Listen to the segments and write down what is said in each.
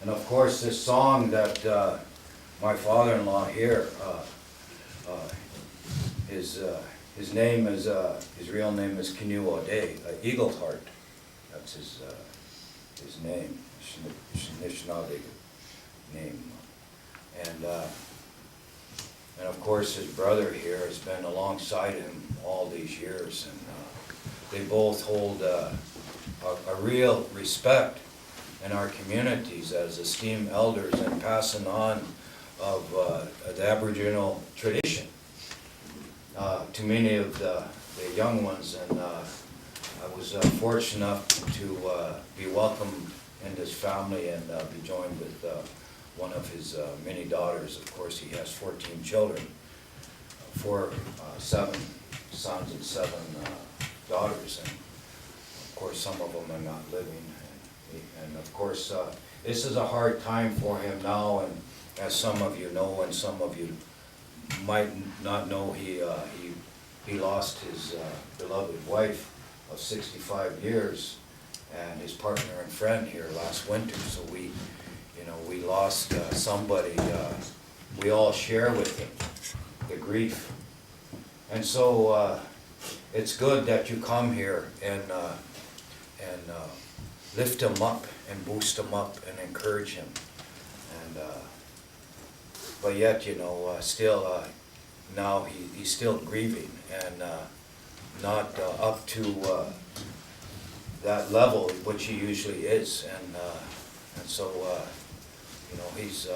And of course, this song that my father-in-law here, his name is, his real name is Chippewa-De, Eagle Heart. That's his name, Anishenabeg name. And of course, his brother here has been alongside him all these years, and they both hold a real respect in our communities as esteemed elders and passing on of the Aboriginal tradition to many of the young ones. And I was fortunate enough to be welcomed in this family and be joined with one of his many daughters. Of course, he has 14 children, 7 sons and 7 daughters, and of course some of them are not living. And of course, this is a hard time for him now, and as some of you know, and some of you might not know, he lost his beloved wife of 65 years and his partner and friend here last winter. So we lost somebody we all share with him, the grief. And so it's good that you come here and lift him up and boost him up and encourage him. And but yet, still now he's still grieving and not up to that level which he usually is. And so he's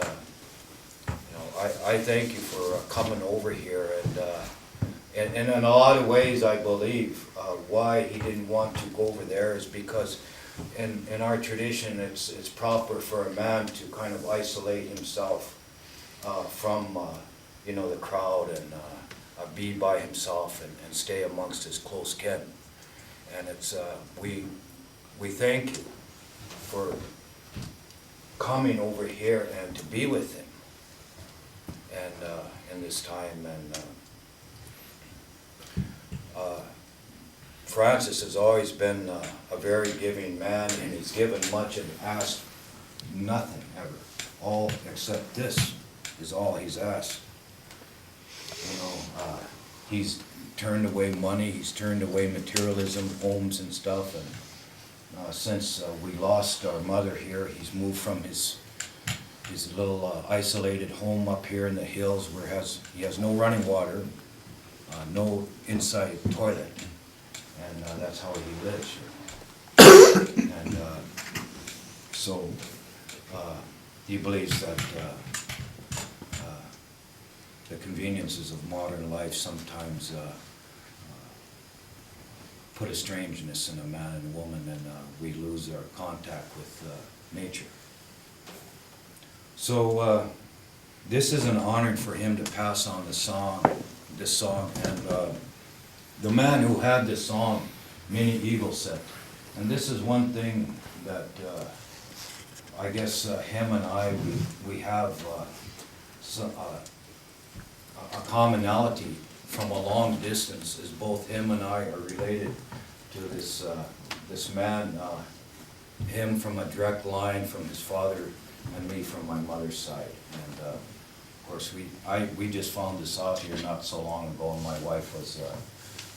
I thank you for coming over here, and in a lot of ways I believe why he didn't want to go over there is because in our tradition it's proper for a man to kind of isolate himself from the crowd and be by himself and stay amongst his close kin. And it's we thank you for coming over here and to be with him and in this time. And Francis has always been a very giving man, and he's given much and asked nothing ever. All except this is all he's asked. He's turned away money, he's turned away materialism, homes and stuff, and since we lost our mother here, he's moved from his little isolated home up here in the hills where he has no running water, no inside toilet, and that's how he lives here. And so he believes that the conveniences of modern life sometimes put a strangeness in a man and a woman, and we lose our contact with nature. So this is an honor for him to pass on this song, and the man who had this song, Many Eagles said, and this is one thing that I guess him and I, we have a commonality from a long distance, is both him and I are related to this man, him from a direct line from his father and me from my mother's side. And of course we just found this out here not so long ago, and my wife was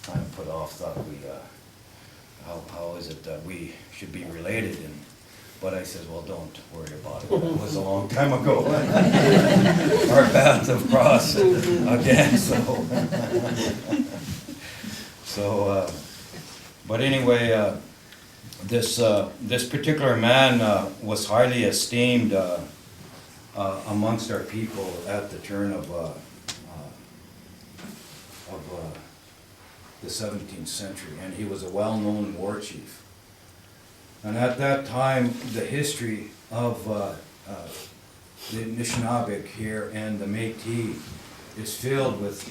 kind of put off, thought how is it that we should be related? But I said, well, don't worry about it. It was a long time ago. Our paths have crossed again. But anyway, this particular man was highly esteemed amongst our people at the turn of the 17th century, and he was a well-known war chief. And at that time, the history of the Anishenabeg here and the Métis is filled with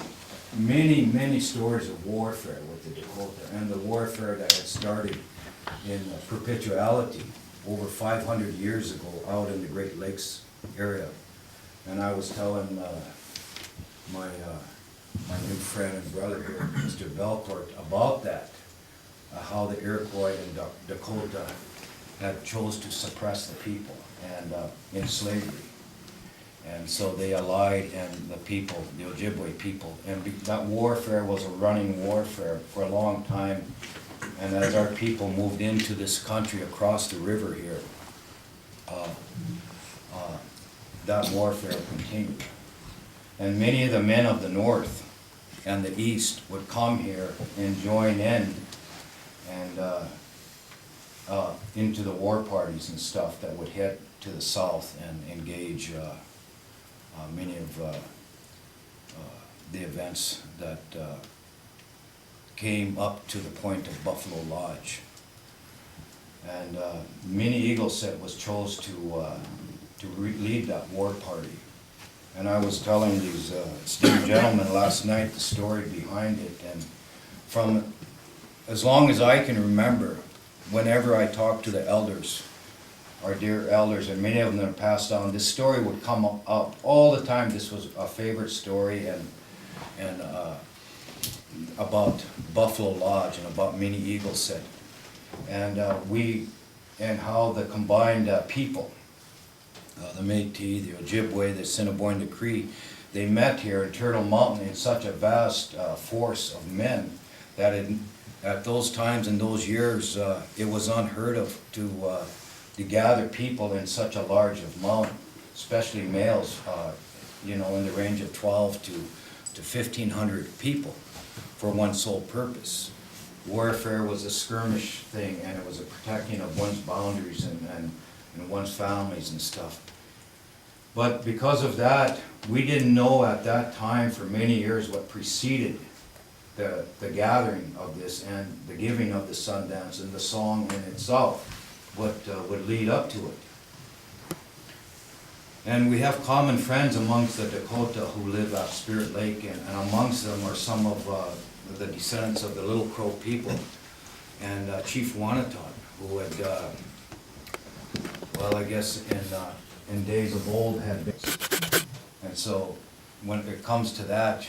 many, many stories of warfare with the Dakota, and the warfare that had started in perpetuality over 500 years ago out in the Great Lakes area. And I was telling my new friend and brother here, Mr. Belcourt, about that, how the Iroquois and Dakota had chose to suppress the people and in slavery. And so they allied and the people, the Ojibwe people, and that warfare was a running warfare for a long time. And as our people moved into this country across the river here, that warfare continued. And many of the men of the North and the East would come here and join in and into the war parties and stuff that would head to the south and engage many of the events that came up to the point of Buffalo Lodge. And Mini Eagle Set was chose to lead that war party. And I was telling these esteemed gentlemen last night the story behind it, and from as long as I can remember, whenever I talk to the elders, our dear elders, and many of them have passed on, this story would come up all the time. This was a favorite story, and about Buffalo Lodge and about Mini Eagle Set, and how the combined people, the Métis, the Ojibwe, the Assiniboine, the Cree, they met here in Turtle Mountain in such a vast force of men that at those times in those years, it was unheard of to gather people in such a large amount, especially males, in the range of 12 to 1,500 people for one sole purpose. Warfare was a skirmish thing, and it was a protecting of one's boundaries and one's families and stuff. But because of that, we didn't know at that time for many years what preceded the gathering of this and the giving of the Sundance and the song in itself, what would lead up to it. And we have common friends amongst the Dakota who live at Spirit Lake, and amongst them are some of the descendants of the Little Crow people, and Chief Wanatot, who had, well, I guess in days of old had been. And so when it comes to that,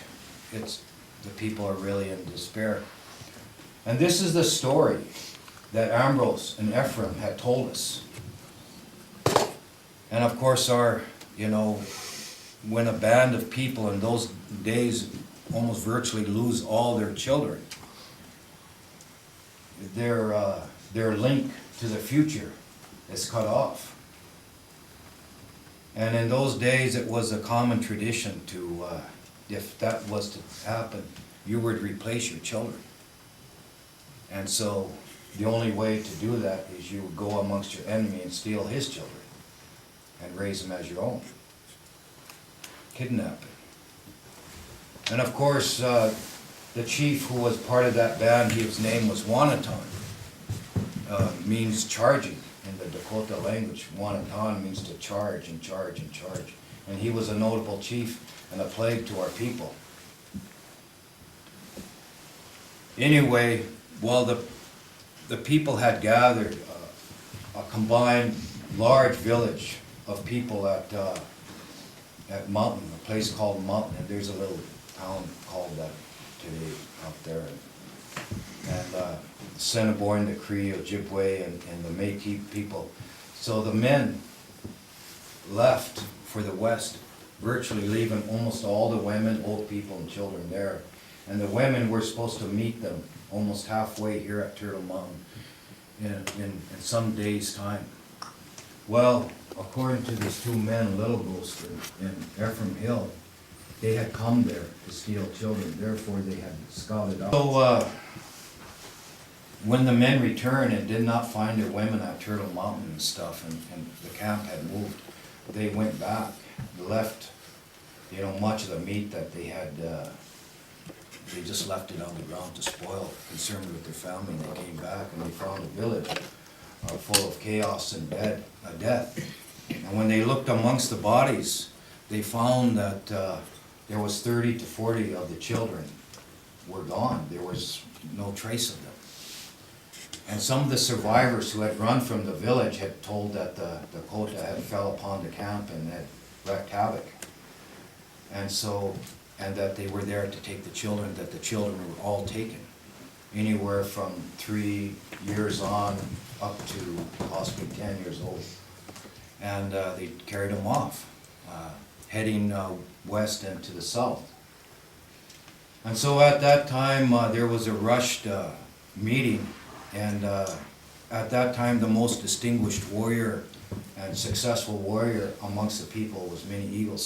the people are really in despair. And this is the story that Ambrose and Ephraim had told us. And of course when a band of people in those days almost virtually lose all their children, their link to the future is cut off. And in those days it was a common tradition to, if that was to happen, you would replace your children. And so the only way to do that is you would go amongst your enemy and steal his children and raise them as your own. Kidnapping. And of course, the chief who was part of that band, his name was Wanaton, means charging in the Dakota language. Wanaton means to charge and charge and charge. And he was a notable chief and a plague to our people. Anyway, while the people had gathered, a combined large village of people at Mountain, a place called Mountain, and there's a little town called that today out there. And Assiniboine, the Cree, Ojibwe, and the Métis people. So the men left for the west, virtually leaving almost all the women, old people, and children there. And the women were supposed to meet them almost halfway here at Turtle Mountain in some days' time. Well, according to these two men, Little Ghost and Ephraim Hill, they had come there to steal children, therefore they had scouted out. So when the men returned and did not find their women at Turtle Mountain and stuff, and the camp had moved, they went back, left, much of the meat that they had, they just left it on the ground to spoil, concerned with their family, and they came back and they found a village full of chaos and death. And when they looked amongst the bodies, they found that there was 30 to 40 of the children were gone. There was no trace of them. And some of the survivors who had run from the village had told that the Lakota had fell upon the camp and had wreaked havoc. And that they were there to take the children, that the children were all taken. Anywhere from 3 years on up to possibly 10 years old. And they carried him off, heading west and to the south. And so at that time, there was a rushed meeting, and at that time, the most distinguished warrior and successful warrior amongst the people was Métis Eagle.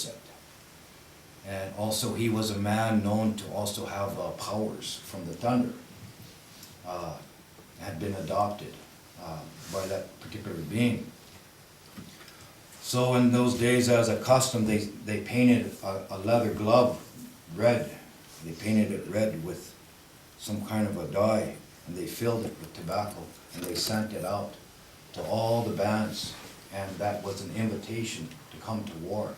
And also, he was a man known to also have powers from the thunder, had been adopted by that particular being. So in those days, as a custom, they painted a leather glove red. They painted it red with some kind of a dye, and they filled it with tobacco, and they sent it out to all the bands, and that was an invitation to come to war.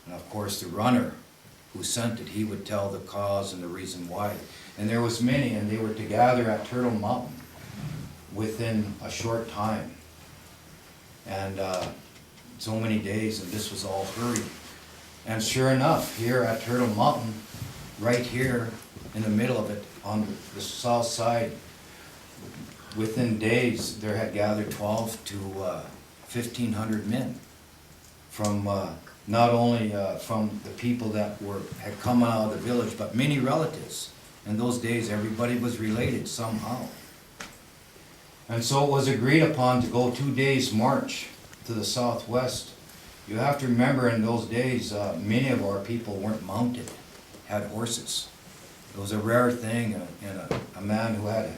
And of course, the runner who sent it, he would tell the cause and the reason why. And there was many, and they were to gather at Turtle Mountain within a short time. And so many days, and this was all hurried. And sure enough, here at Turtle Mountain, right here in the middle of it, on the south side, within days, there had gathered 12 to 1,500 men from not only from the people that had come out of the village, but many relatives. In those days, everybody was related somehow. And so it was agreed upon to go 2 days' march to the southwest. You have to remember, in those days, many of our people weren't mounted, had horses. It was a rare thing, and a man who had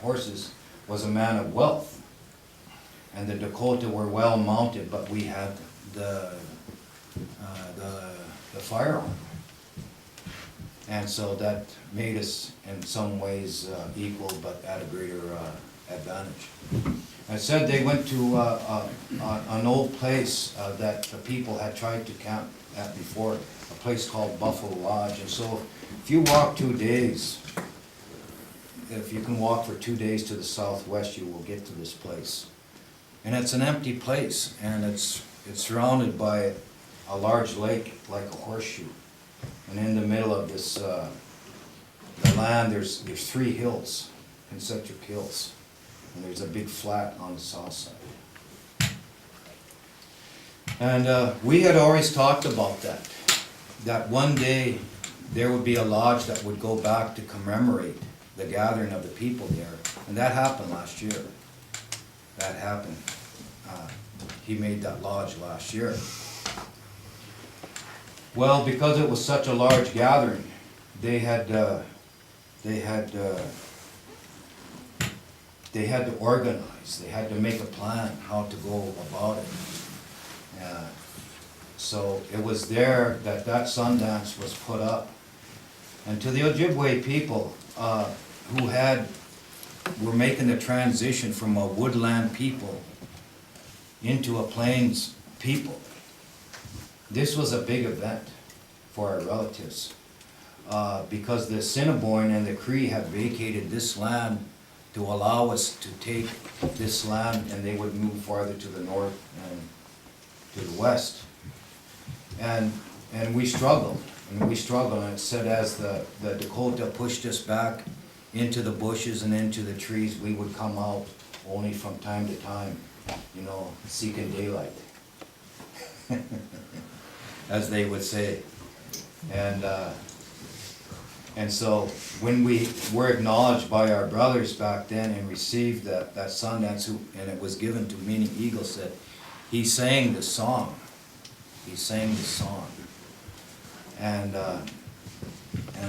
horses was a man of wealth. And the Dakota were well mounted, but we had the firearm. And so that made us in some ways equal, but at a greater advantage. I said they went to an old place that the people had tried to camp at before, a place called Buffalo Lodge. And so if you walk 2 days, if you can walk for 2 days to the southwest, you will get to this place. And it's an empty place, and it's surrounded by a large lake like a horseshoe. And in the middle of this the land, there's 3 hills, concentric hills. And there's a big flat on the south side. And we had always talked about that one day there would be a lodge that would go back to commemorate the gathering of the people there. And that happened last year. That happened. He made that lodge last year. Well, because it was such a large gathering, they had to organize, they had to make a plan how to go about it. So it was there that Sundance was put up. And to the Ojibwe people who were making the transition from a woodland people into a plains people, this was a big event for our relatives. Because the Assiniboine and the Cree had vacated this land to allow us to take this land, and they would move farther to the north and to the west. And we struggled, and it said as the Dakota pushed us back into the bushes and into the trees, we would come out only from time to time, seeking daylight, as they would say. And so when we were acknowledged by our brothers back then and received that Sundance, and it was given to Métis Eagle, said, he sang the song. He sang the song. And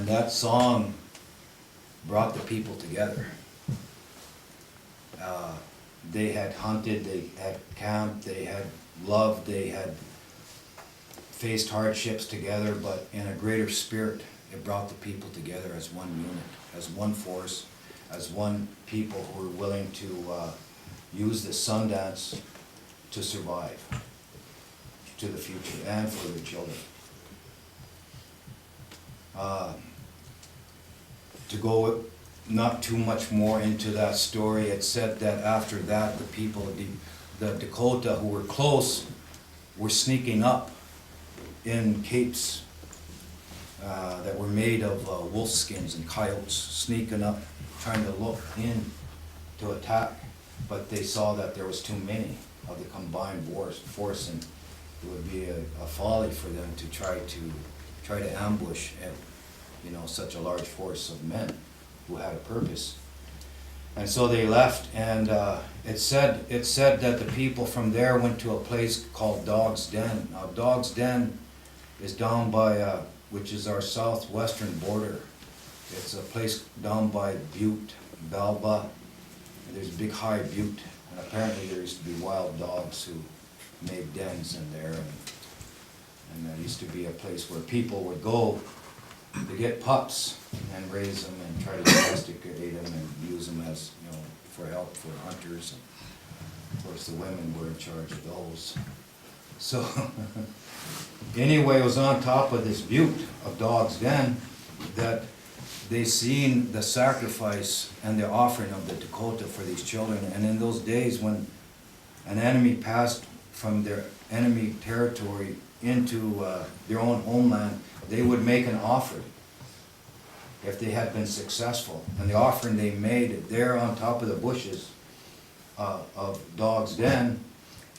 that song brought the people together. They had hunted, they had camped, they had loved, they had faced hardships together, but in a greater spirit. It brought the people together as one unit, as one force, as one people who were willing to use the Sundance to survive to the future and for their children. To go not too much more into that story, it said that after that, the people of the Dakota who were close were sneaking up in capes that were made of wolf skins and coyotes, sneaking up, trying to look in to attack but they saw that there was too many of the combined force, and it would be a folly for them to try to ambush, such a large force of men who had a purpose. And so they left, and it said that the people from there went to a place called Dog's Den. Now, Dog's Den is down by, which is our southwestern border. It's a place down by Butte, Balba. There's a big high butte, and apparently there used to be wild dogs who made dens in there, and there used to be a place where people would go to get pups and raise them and try to domesticate them and use them as, for help for hunters. And of course, the women were in charge of those. So anyway, it was on top of this butte of Dog's Den that they seen the sacrifice and the offering of the Dakota for these children. And in those days, when an enemy passed from their enemy territory into their own homeland, they would make an offering if they had been successful. And the offering they made there on top of the bushes of Dog's Den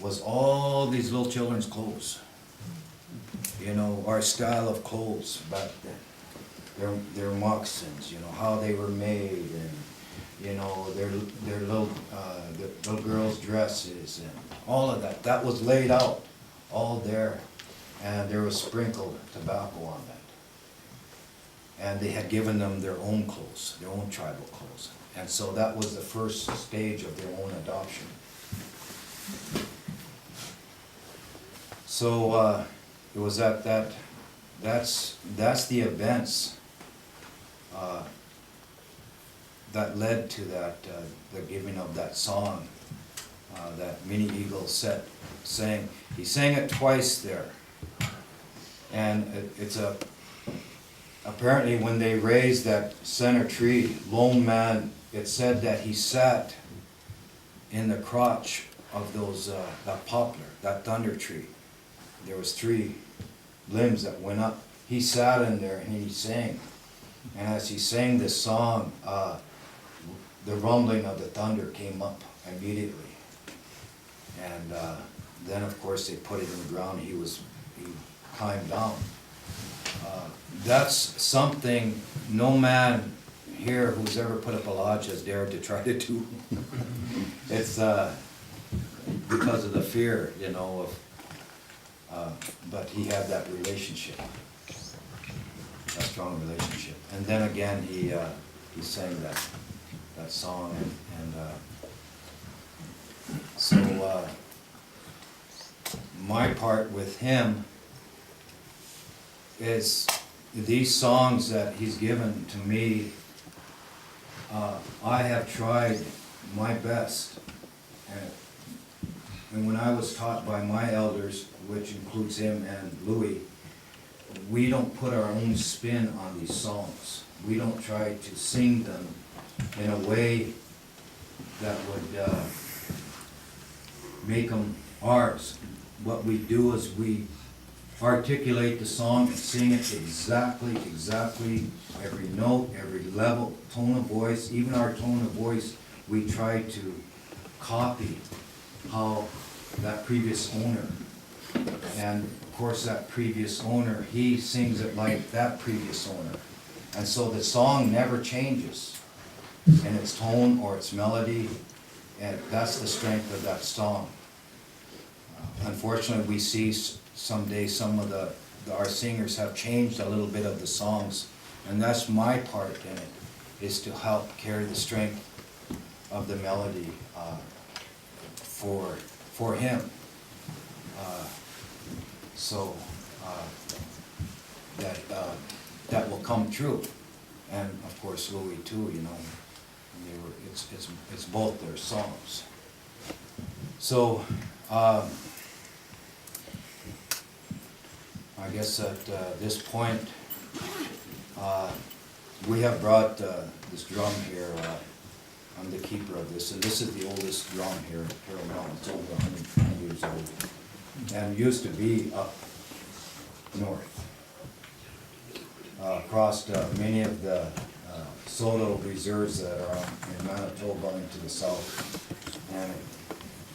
was all these little children's clothes. Our style of clothes back then. Their moccasins, how they were made, and their little girls' dresses, and all of that. That was laid out, all there, and there was sprinkled tobacco on that. And they had given them their own clothes, their own tribal clothes, and so that was the first stage of their own adoption. So it was that's the events that led to that, the giving of that song that Mini Eagle sang. He sang it twice there. And apparently when they raised that center tree, Lone Man, it said that he sat in the crotch of that poplar, that thunder tree. There was 3 limbs that went up. He sat in there and he sang. And as he sang this song, the rumbling of the thunder came up immediately. And then of course they put it in the ground. He climbed down. That's something no man here who's ever put up a lodge has dared to try to do. It's because of the fear, but he had that relationship, a strong relationship. And then again, he sang that song, and so my part with him is these songs that he's given to me. I have tried my best, and when I was taught by my elders, which includes him and Louis, we don't put our own spin on these songs. We don't try to sing them in a way that would make them ours. What we do is we articulate the song and sing it exactly, every note, every level, tone of voice, even our tone of voice, we try to copy how that previous owner, and of course that previous owner, he sings it like that previous owner. And so the song never changes in its tone or its melody, and that's the strength of that song. Unfortunately, we see someday some of our singers have changed a little bit of the songs, and that's my part in it, is to help carry the strength of the melody for him. So that will come true, and of course Louis too. And it's both their songs. So I guess at this point we have brought this drum here. I'm the keeper of this, and this is the oldest drum here in Turtle Mountain. It's over 120 years old, and used to be up north, across many of the Soto reserves that are in Manitoba and to the south, and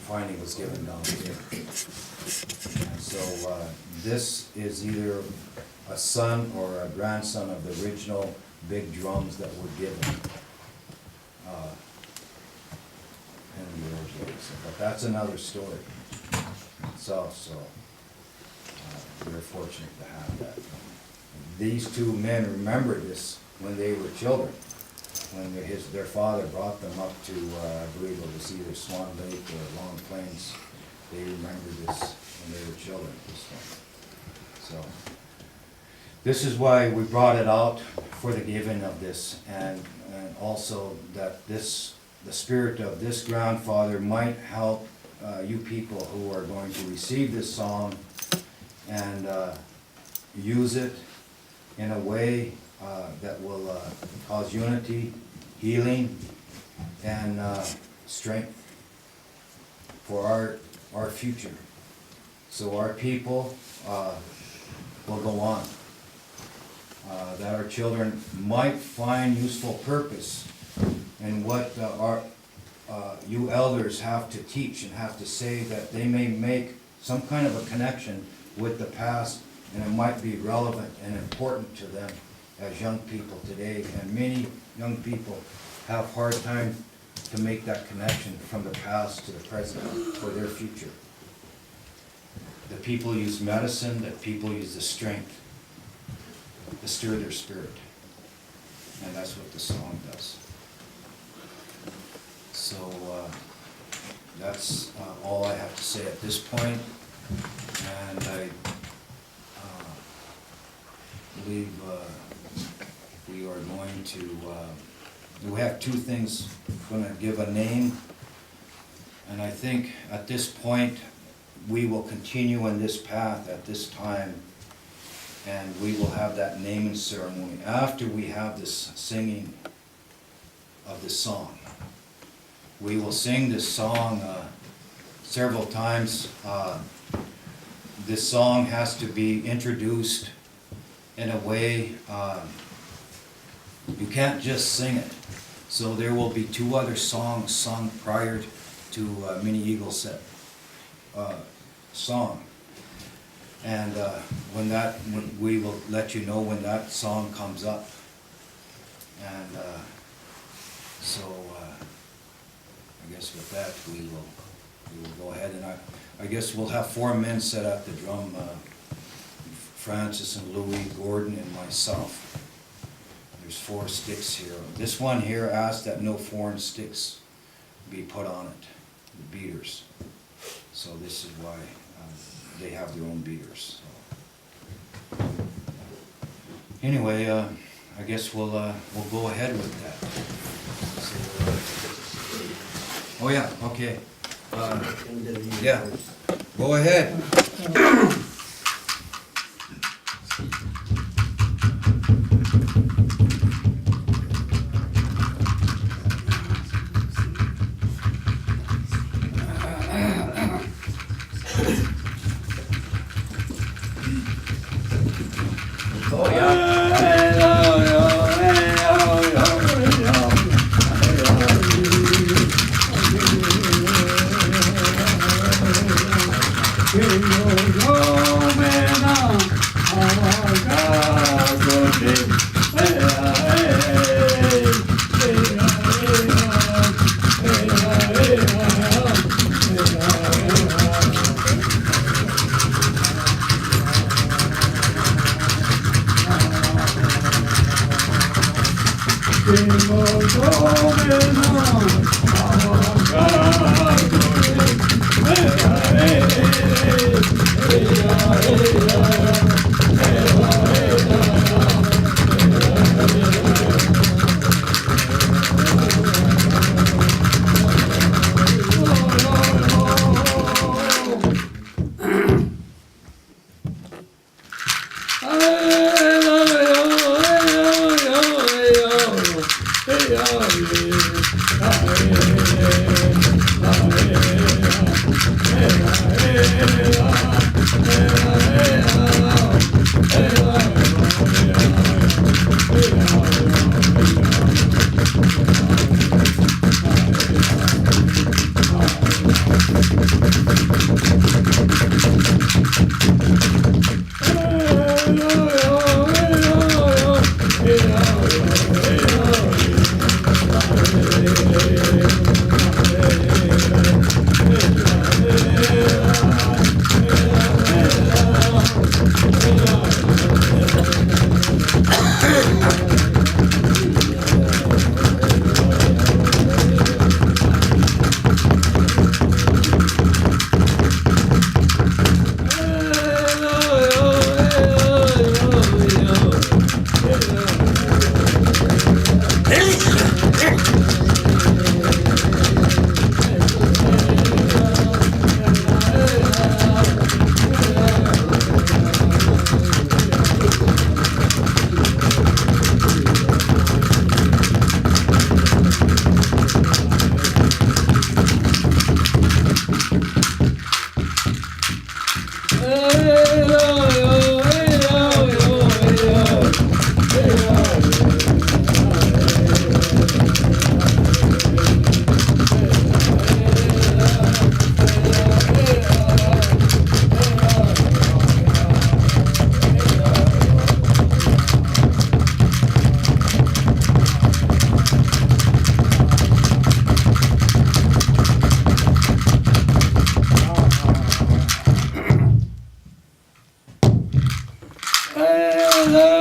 finding was given down here. And so this is either a son or a grandson of the original big drums that were given in the old days. But that's another story itself, so we're fortunate to have that. These two men remember this when they were children, when their father brought them up to, I believe it was either Swan Lake or Long Plains. They remember this when they were children, this one. So, this is why we brought it out for the giving of this, and also that the spirit of this grandfather might help you people who are going to receive this song and use it in a way that will cause unity, healing, and strength for our future. So our people will go on. That our children might find useful purpose in what you elders have to teach and have to say, that they may make some kind of a connection with the past, and it might be relevant and important to them as young people today. And many young people have a hard time to make that connection from the past to the present for their future. The people use medicine, the people use the strength to stir their spirit. And that's what the song does. So that's all I have to say at this point. And I believe we are going to, we have two things. We're going to give a name. And I think at this point, we will continue in this path at this time, and we will have that naming ceremony after we have this singing of this song. We will sing this song several times. This song has to be introduced in a way, you can't just sing it. So there will be two other songs sung prior to Mini Eagle's song. And when we will let you know when that song comes up. And so I guess with that we will go ahead, and I guess we'll have four men set at the drum, Francis and Louis, Gordon, and myself. There's 4 sticks here. This one here asked that no foreign sticks be put on it, the beaters. So this is why they have their own beaters. So. Anyway, I guess we'll go ahead with that. So, oh yeah, okay. Yeah, go ahead. Hey,